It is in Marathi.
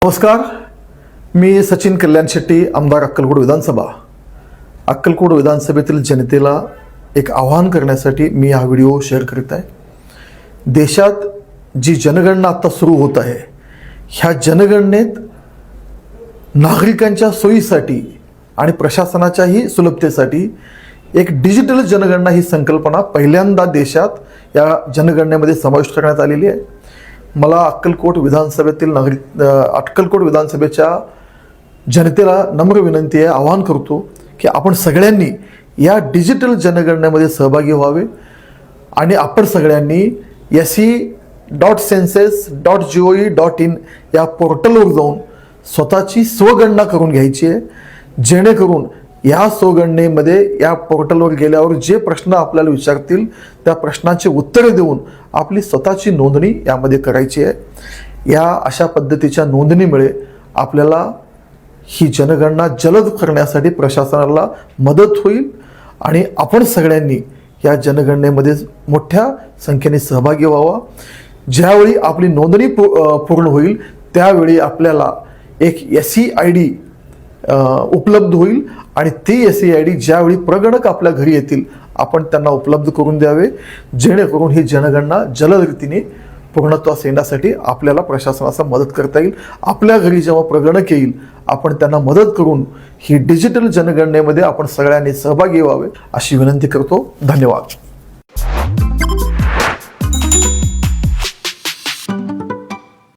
नमस्कार, मी सचिन कल्याण शेट्टी, आमदार अक्कलकोट विधानसभा. अक्कलकोट विधानसभेतील जनतेला एक आवाहन करण्यासाठी मी हा व्हिडिओ शेअर करीत आहे. देशात जी जनगणना आता सुरू होत आहे, ह्या जनगणनेत नागरिकांच्या सोयीसाठी आणि प्रशासनाच्याही सुलभतेसाठी एक डिजिटल जनगणना ही संकल्पना पहिल्यांदा देशात या जनगणनेमध्ये समाविष्ट करण्यात आलेली आहे. मला अक्कलकोट विधानसभेच्या जनतेला नम्र विनंती आहे, आवाहन करतो की आपण सगळ्यांनी या डिजिटल जनगणनेमध्ये सहभागी व्हावे आणि आपण सगळ्यांनी se.census.gov.in या पोर्टलवर जाऊन स्वतःची स्वगणना करून घ्यायची आहे, जेणेकरून या स्वगणनेमध्ये या पोर्टलवर गेल्यावर जे प्रश्न आपल्याला विचारतील त्या प्रश्नांची उत्तरे देऊन आपली स्वतःची नोंदणी यामध्ये करायची आहे. या अशा पद्धतीच्या नोंदणीमुळे आपल्याला ही जनगणना जलद करण्यासाठी प्रशासनाला मदत होईल आणि आपण सगळ्यांनी या जनगणनेमध्ये मोठ्या संख्येने सहभागी व्हावा. ज्यावेळी आपली नोंदणी पूर्ण होईल त्यावेळी आपल्याला एक SEID उपलब्ध होईल आणि ती SEID ज्यावेळी प्रगणक आपल्या घरी येतील आपण त्यांना उपलब्ध करून द्यावे, जेणेकरून ही जनगणना जलद रीतीने पूर्णत्वास येण्यासाठी आपल्याला प्रशासनाचा मदत करता येईल. आपल्या घरी जेव्हा प्रगणक येईल आपण त्यांना मदत करून ही डिजिटल जनगणनेमध्ये आपण सगळ्यांनी सहभागी व्हावे अशी विनंती करतो. धन्यवाद.